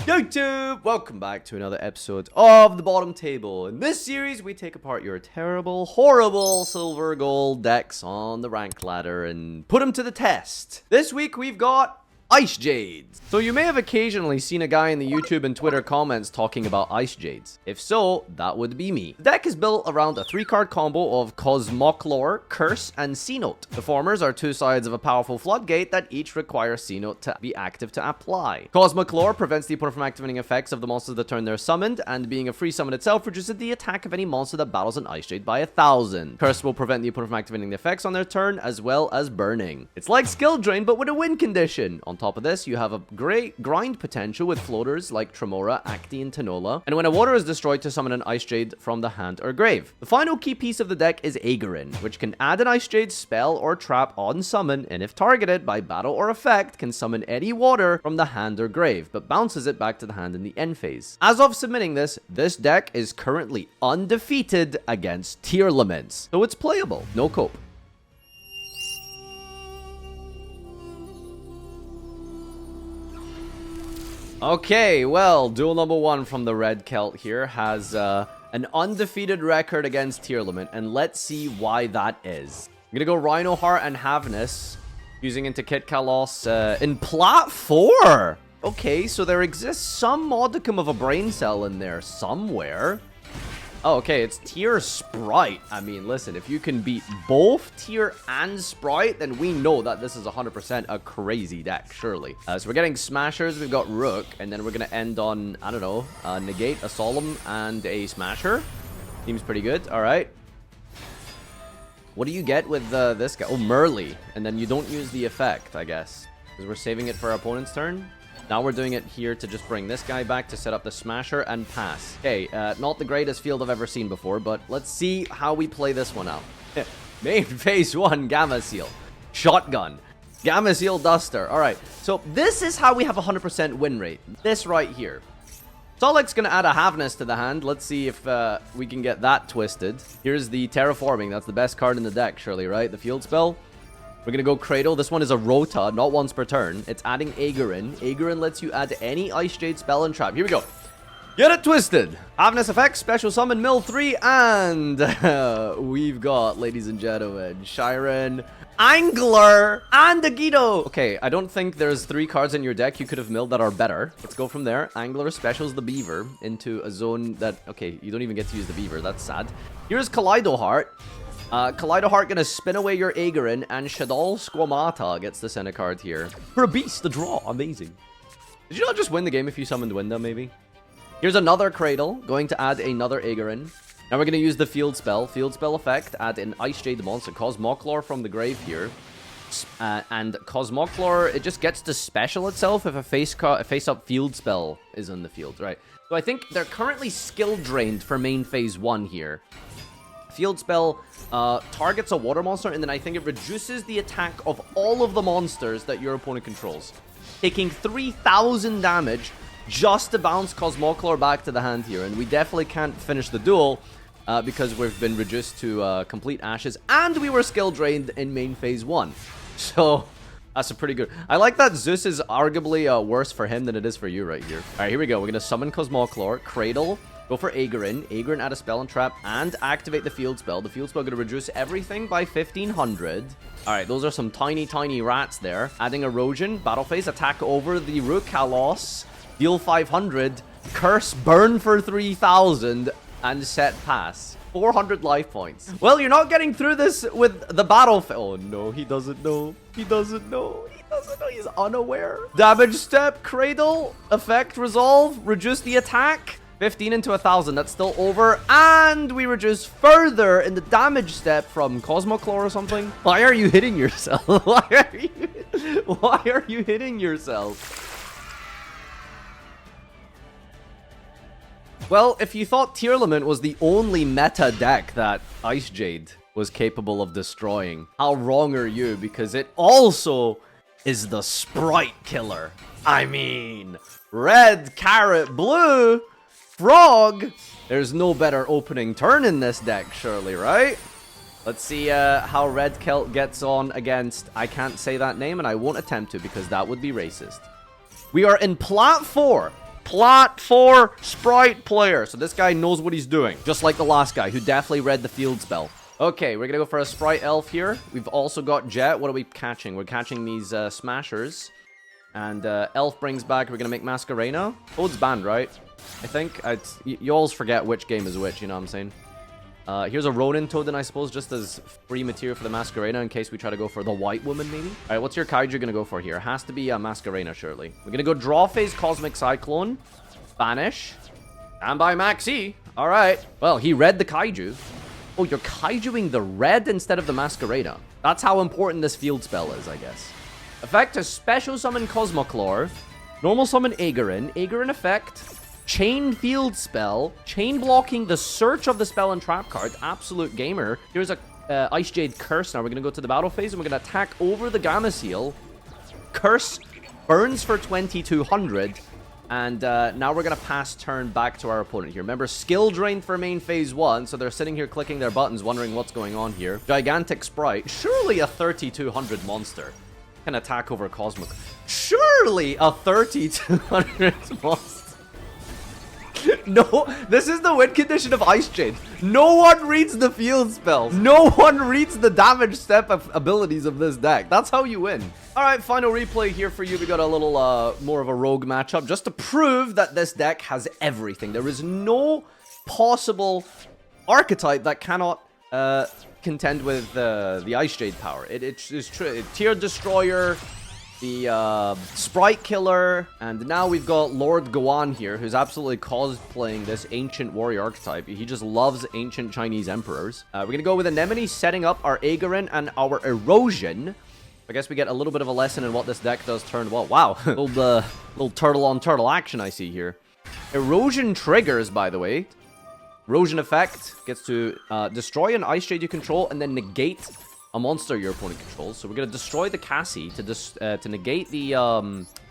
YouTube! Welcome back to another episode of The Bottom Table. In this series, we take apart your terrible, horrible silver gold decks on the rank ladder and put them to the test. This week, we've got Ice Jades. So you may have occasionally seen a guy in the YouTube and Twitter comments talking about Ice Jades. If so, that would be me. The deck is built around a 3-card combo of Cosmoclore, Curse, and C-Note. The formers are two sides of a powerful floodgate that each require C-Note to be active to apply. Cosmoclore prevents the opponent from activating effects of the monsters that turn they're summoned, and being a free summon itself reduces the attack of any monster that battles an Ice Jade by 1,000. Curse will prevent the opponent from activating the effects on their turn, as well as burning. It's like Skill Drain, but with a win condition. On top of this, you have a great grind potential with floaters like Tremora, Acti, and Tanola, and when a water is destroyed to summon an Ice Jade from the hand or grave. The final key piece of the deck is Agarin, which can add an Ice Jade spell or trap on summon, and if targeted by battle or effect, can summon any water from the hand or grave, but bounces it back to the hand in the end phase. As of submitting this deck is currently undefeated against tier limits, so it's playable, no cope. Okay, well, duel number 1 from the Red Celt here has an undefeated record against tier limit, and let's see why that is. I'm gonna go Rhino Heart and Havness, using into Kit Kalos in Plat 4. Okay, so there exists some modicum of a brain cell in there somewhere. Oh, okay, it's tier Spright. I mean, listen, if you can beat both tier and Spright, then we know that this is 100% a crazy deck, surely. So we're getting Smashers, we've got Rook, and then we're going to end on, I don't know, Negate, a Solemn, and a Smasher. Seems pretty good, all right. What do you get with this guy? Oh, Merly, and then you don't use the effect, I guess, because we're saving it for our opponent's turn. Now we're doing it here to just bring this guy back to set up the Smasher and pass. Okay, not the greatest field I've ever seen before, but let's see how we play this one out. Main phase 1, Gamma Seal. Shotgun. Gamma Seal Duster. Alright, so this is how we have 100% win rate. This right here. Solec's going to add a Havness to the hand. Let's see if we can get that twisted. Here's the Terraforming. That's the best card in the deck, surely, right? The field spell. We're going to go Cradle. This one is a Rota, not once per turn. It's adding Agarin. Agarin lets you add any Ice Jade spell and trap. Here we go. Get it twisted. Havness effect, special summon, mill 3, and we've got, ladies and gentlemen, Shiren, Angler, and Yugioh. Okay, I don't think there's 3 cards in your deck you could have milled that are better. Let's go from there. Angler specials the Beaver into a zone that, okay, you don't even get to use the Beaver. That's sad. Here's Kaleido Heart. Kaleido Heart gonna spin away your Agarin, and Shadal Squamata gets the center card here. For a beast, the draw. Amazing. Did you not just win the game if you summoned Winda, maybe? Here's another Cradle, going to add another Agarin. Now we're gonna use the Field Spell. Field Spell effect, add an Ice Jade monster, Cosmoclore from the grave here. And Cosmoclore, it just gets to special itself if a face-up Field Spell is in the field, right? So I think they're currently skill drained for main phase 1 here. Field Spell targets a water monster, and then I think it reduces the attack of all of the monsters that your opponent controls, taking 3,000 damage just to bounce Cosmoclore back to the hand here. And we definitely can't finish the duel because we've been reduced to complete ashes, and we were skill drained in main phase 1. So that's a pretty good. I like that Zeus is arguably worse for him than it is for you right here. All right, here we go. We're going to summon Cosmoclore, Cradle, go for Agarin. Agarin add a spell and trap, and activate the Field Spell. The Field Spell going to reduce everything by 1,500. Alright, those are some tiny, tiny rats there. Adding Erosion, Battle Phase, attack over the Rook Kalos, deal 500, Curse, burn for 3,000, and set pass. 400 life points. Well, you're not getting through this with the battle. Oh no, he doesn't know. He doesn't know. He doesn't know. He's unaware. Damage step, Cradle, effect, resolve, reduce the attack. 15 into 1,000, that's still over, and we reduce further in the damage step from Cosmoclore or something. Why are you hitting yourself? Why are you hitting yourself? Well, if you thought Tier Limit was the only meta deck that Ice Jade was capable of destroying, how wrong are you? Because it also is the Spright killer. I mean, red, carrot, blue, frog. There's no better opening turn in this deck, surely, right? Let's see how Red Celt gets on against... I can't say that name, and I won't attempt to, because that would be racist. We are in Plat 4. Plat 4 Spright player. So this guy knows what he's doing. Just like the last guy who definitely read the field spell. Okay, we're gonna go for a Spright Elf here. We've also got Jet. What are we catching? We're catching these Smashers. And Elf brings back, we're gonna make Masquerena. Toad's banned, right? I think. You always forget which game is which, you know what I'm saying? Here's a Ronin Toad, I suppose, just as free material for the Masquerena in case we try to go for the White Woman, maybe? Alright, what's your Kaiju gonna go for here? Has to be Masquerena, surely. We're gonna go Draw Phase, Cosmic Cyclone, Banish, and by Maxi. Alright. Well, he read the Kaiju. Oh, you're Kaijuing the red instead of the Masquerena. That's how important this field spell is, I guess. Effect is Special Summon Cosmoclore, Normal Summon Aegarin, Aegarin effect, Chain Field Spell, Chain Blocking the search of the spell and trap card, Absolute Gamer. Here's a Ice Jade Curse. Now we're going to go to the battle phase and we're going to attack over the Gamma Seal. Curse burns for 2200. And now we're going to pass turn back to our opponent here. Remember, skill drained for main phase 1, so they're sitting here clicking their buttons wondering what's going on here. Gigantic Spright, surely a 3200 monster can attack over Cosmic. Surely a 3200 monster. No, this is the win condition of Ice Jade. No one reads the field spells. No one reads the damage step abilities of this deck. That's how you win. All right, final replay here for you. We got a little more of a rogue matchup just to prove that this deck has everything. There is no possible archetype that cannot contend with the Ice Jade power. It is true. Tier Destroyer, the Sprite Killer, and now we've got Lord Gowan here, who's absolutely cosplaying this ancient warrior archetype. He just loves ancient Chinese emperors. We're gonna go with Anemone, setting up our Aegarin and our Erosion. I guess we get a little bit of a lesson in what this deck does turn well. Wow, little turtle on turtle action I see here. Erosion triggers, by the way. Erosion effect gets to destroy an Ice Jade you control and then negate a monster your opponent controls. So we're going to destroy the Cassie to negate the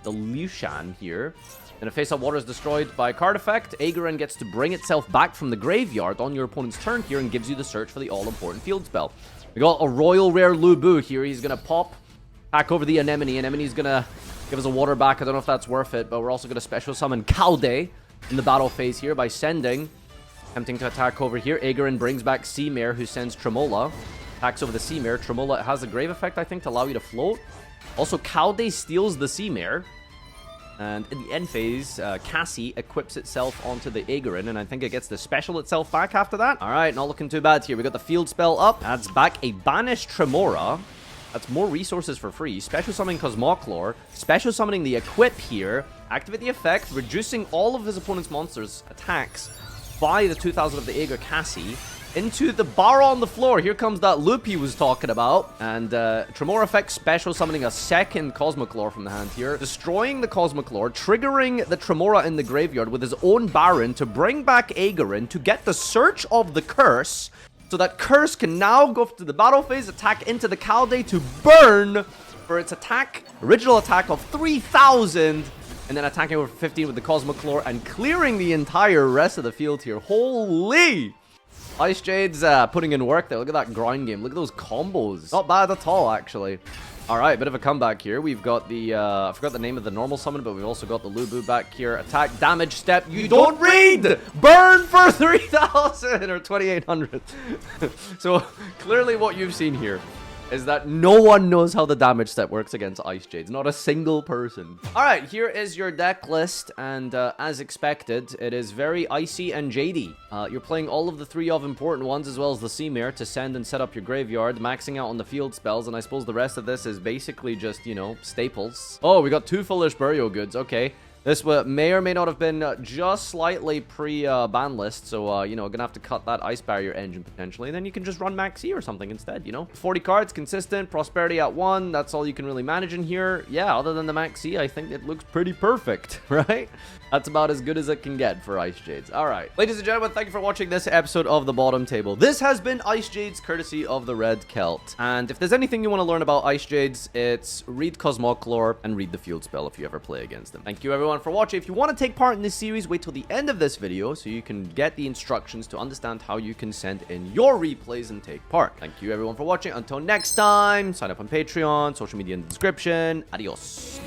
Lushan here. Then a face-up water is destroyed by a card effect. Aegarin gets to bring itself back from the graveyard on your opponent's turn here and gives you the search for the all-important field spell. We got a Royal Rare Lubu here. He's going to pop back over the Anemone. Anemone's going to give us a water back. I don't know if that's worth it, but we're also going to special summon Calde in the battle phase here by sending. Attempting to attack over here. Aegarin brings back Seamare, who sends Tremola. Attacks over the Seamare. Tremola has a grave effect, I think, to allow you to float. Also, Calde steals the Seamare. And in the end phase, Cassie equips itself onto the Aegarin, and I think it gets the special itself back after that. Alright, not looking too bad here. We got the field spell up. Adds back a banished Tremora. That's more resources for free. Special summoning Cosmoclore. Special summoning the equip here. Activate the effect, reducing all of his opponent's monsters' attacks by the 2000 of the Aegar Cassie into the bar on the floor. Here comes that loop he was talking about. And Tremor effect, special summoning a second Cosmoclore from the hand here. Destroying the Cosmoclore, triggering the Tremora in the graveyard with his own Baron to bring back Aegarin to get the search of the curse. So that curse can now go to the battle phase, attack into the Calde to burn for its attack, original attack of 3000. And then attacking over 15 with the Cosmoclore and clearing the entire rest of the field here. Holy! Ice Jade's putting in work there. Look at that grind game. Look at those combos. Not bad at all, actually. Alright, bit of a comeback here. We've got the, I forgot the name of the normal summon, but we've also got the Lubu back here. Attack, damage, step. You don't read! Burn for 3000 or 2800. So, clearly what you've seen here is that no one knows how the damage step works against Ice Jades. Not a single person. Alright, here is your deck list, and as expected, it is very icy and jadey. You're playing all of the 3 of important ones, as well as the Seamare, to send and set up your graveyard, maxing out on the field spells, and I suppose the rest of this is basically just, you know, staples. Oh, we got 2 Foolish Burial Goods, okay. This may or may not have been just slightly pre-ban list, so, you know, gonna have to cut that Ice Barrier engine potentially, and then you can just run Max E or something instead, you know? 40 cards, consistent, Prosperity at 1, that's all you can really manage in here. Yeah, other than the Max E, I think it looks pretty perfect, right? That's about as good as it can get for Ice Jades. Alright, ladies and gentlemen, thank you for watching this episode of The Bottom Table. This has been Ice Jades, courtesy of the Red Celt. And if there's anything you want to learn about Ice Jades, it's read Cosmoclore and read the field spell if you ever play against them. Thank you everyone for watching. If you want to take part in this series, wait till the end of this video so you can get the instructions to understand how you can send in your replays and take part. Thank you everyone for watching. Until next time, sign up on Patreon, social media in the description. Adios.